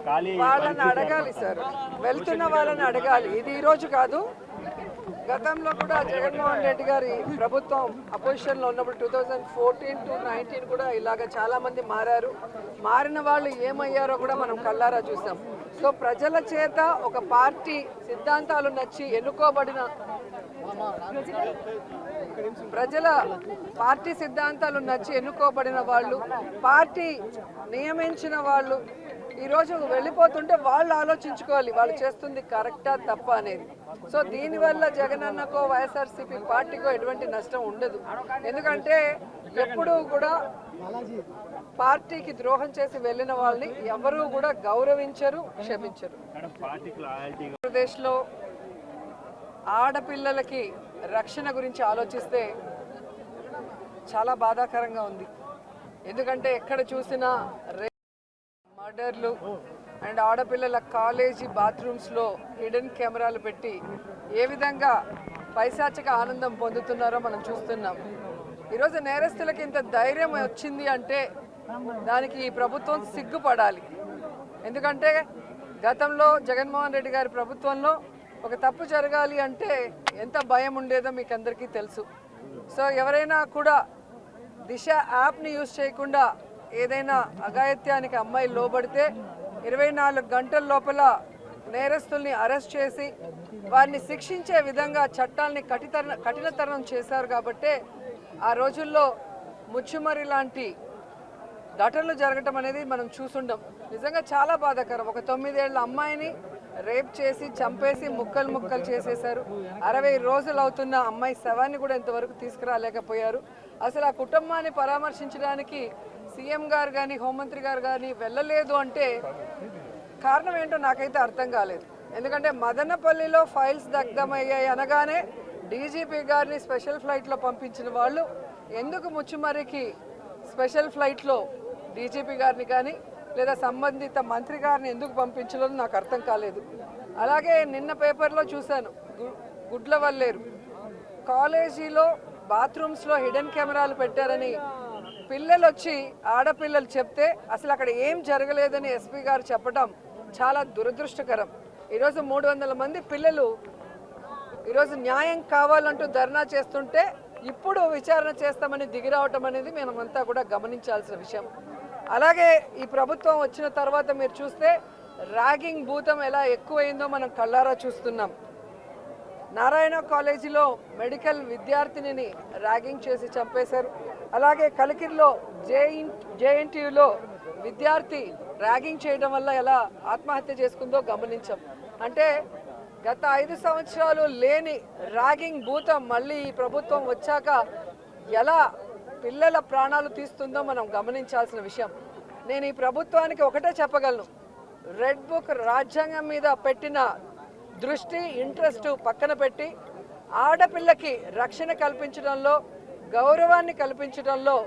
వాళ్ళని అడగాలి సార్, వెళ్తున్న వాళ్ళని అడగాలి. ఇది ఈరోజు కాదు, గతంలో కూడా జగన్మోహన్ రెడ్డి గారి ప్రభుత్వం అపోజిషన్లో ఉన్నప్పుడు 2014 to 19 కూడా ఇలాగ చాలామంది మారారు. మారిన వాళ్ళు ఏమయ్యారో కూడా మనం కళ్ళారా చూసాం. సో ప్రజల చేత ఒక పార్టీ సిద్ధాంతాలు నచ్చి ఎన్నుకోబడిన పార్టీ సిద్ధాంతాలు నచ్చి ఎన్నుకోబడిన వాళ్ళు, పార్టీ నియమించిన వాళ్ళు ఈరోజు వెళ్ళిపోతుంటే వాళ్ళు ఆలోచించుకోవాలి వాళ్ళు చేస్తుంది కరెక్టా తప్ప అనేది. సో దీనివల్ల జగనన్నకో వైఎస్ఆర్సీపీ పార్టీకో ఎటువంటి నష్టం ఉండదు. ఎందుకంటే ఎప్పుడూ కూడా పార్టీకి ద్రోహం చేసి వెళ్ళిన వాళ్ళని ఎవరూ కూడా గౌరవించరు, క్షమించరు. ఆంధ్రప్రదేశ్లో ఆడపిల్లలకి రక్షణ గురించి ఆలోచిస్తే చాలా బాధాకరంగా ఉంది. ఎందుకంటే ఎక్కడ చూసినా మర్డర్లు అండ్ ఆడపిల్లల కాలేజీ బాత్రూమ్స్లో హిడెన్ కెమెరాలు పెట్టి ఏ విధంగా పైశాచిక ఆనందం పొందుతున్నారో మనం చూస్తున్నాం. ఈరోజు నేరస్తులకి ఇంత ధైర్యం వచ్చింది అంటే దానికి ఈ ప్రభుత్వం సిగ్గుపడాలి. ఎందుకంటే గతంలో జగన్మోహన్ రెడ్డి గారి ప్రభుత్వంలో ఒక తప్పు జరగాలి అంటే ఎంత భయం ఉండేదో మీకు అందరికీ తెలుసు. సో ఎవరైనా కూడా దిశ యాప్ని యూజ్ చేయకుండా ఏదైనా అఘాయిత్యానికి అమ్మాయి లోబడితే 24 గంటల లోపల నేరస్తుల్ని అరెస్ట్ చేసి వారిని శిక్షించే విధంగా చట్టాలని కఠినతరం చేశారు. కాబట్టి ఆ రోజుల్లో ముచ్చుమరి లాంటి ఘటనలు జరగటం అనేది మనం చూసుండం. నిజంగా చాలా బాధాకరం. ఒక 9 ఏళ్ల అమ్మాయిని రేప్ చేసి చంపేసి ముక్కలు చేసేశారు. 60 రోజులు అవుతున్న అమ్మాయి శవాన్ని కూడా ఇంతవరకు తీసుకురాలేకపోయారు. అసలు ఆ కుటుంబాన్ని పరామర్శించడానికి సీఎం గారు కానీ హోంమంత్రి గారు కానీ వెళ్ళలేదు అంటే కారణం ఏంటో నాకైతే అర్థం కాలేదు. ఎందుకంటే మదనపల్లిలో ఫైల్స్ దగ్ధమయ్యాయి అనగానే డీజీపీ గారిని స్పెషల్ ఫ్లైట్లో పంపించిన వాళ్ళు ఎందుకు ముచ్చుమరికి స్పెషల్ ఫ్లైట్లో డీజీపీ గారిని కానీ లేదా సంబంధిత మంత్రి గారిని ఎందుకు పంపించలేదో నాకు అర్థం కాలేదు. అలాగే నిన్న పేపర్లో చూశాను, గుడ్లవల్లేరు కాలేజీలో బాత్రూమ్స్లో హిడెన్ కెమెరాలు పెట్టారని పిల్లలు వచ్చి ఆడపిల్లలు చెప్తే అసలు అక్కడ ఏం జరగలేదని ఎస్పీ గారు చెప్పడం చాలా దురదృష్టకరం. ఈరోజు 300 మంది పిల్లలు ఈరోజు న్యాయం కావాలంటూ ధర్నా చేస్తుంటే ఇప్పుడు విచారణ చేస్తామని దిగిరావటం అనేది మనమంతా కూడా గమనించాల్సిన విషయం. అలాగే ఈ ప్రభుత్వం వచ్చిన తర్వాత మీరు చూస్తే ర్యాగింగ్ భూతం ఎలా ఎక్కువైందో మనం కళ్ళారా చూస్తున్నాం. నారాయణ కాలేజీలో మెడికల్ విద్యార్థినిని ర్యాగింగ్ చేసి చంపేశారు. అలాగే కలికిరిలో జేఎన్టీయూలో విద్యార్థి ర్యాగింగ్ చేయడం వల్ల ఎలా ఆత్మహత్య చేసుకుందో గమనించాం. అంటే గత 5 సంవత్సరాలు లేని ర్యాగింగ్ భూతం మళ్ళీ ఈ ప్రభుత్వం వచ్చాక ఎలా పిల్లల ప్రాణాలు తీస్తుందో మనం గమనించాల్సిన విషయం. నేను ఈ ప్రభుత్వానికి ఒకటే చెప్పగలను, రెడ్ బుక్ రాజ్యాంగం మీద పెట్టిన దృష్టి ఇంట్రెస్ట్ పక్కన పెట్టి ఆడపిల్లకి రక్షణ కల్పించడంలో గౌరవాన్ని కల్పించడంలో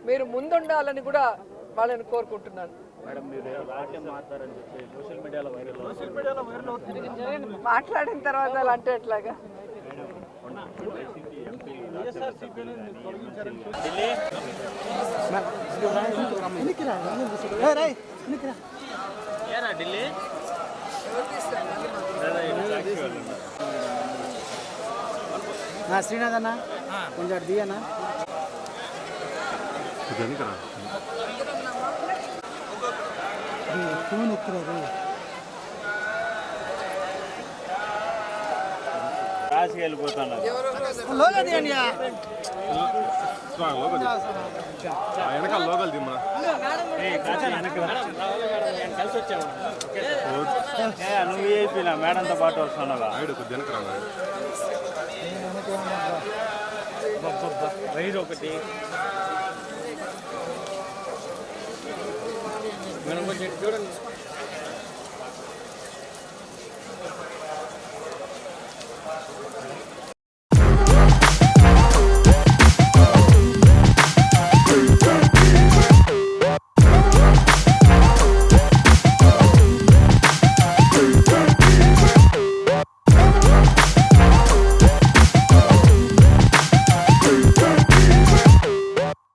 మీరు ముందుండాలని కూడా వాళ్ళని కోరుకుంటున్నాను. మాట్లాడిన తర్వాత అలా అంటే ఎట్లాగా? శ్రీనాథ్ అన్న కొంచెం ది అన్న ఫోన్ ఎత్తురారు రాసి వెళ్ళిపోతాను. వెనకాల లోకల్ దిమ్మా కలిసి వచ్చావు నువ్వు అయిపోయినా మేడంతో పాటు వస్తున్నావా? వైర్ ఒకటి మనం కొంచెం చూడండి.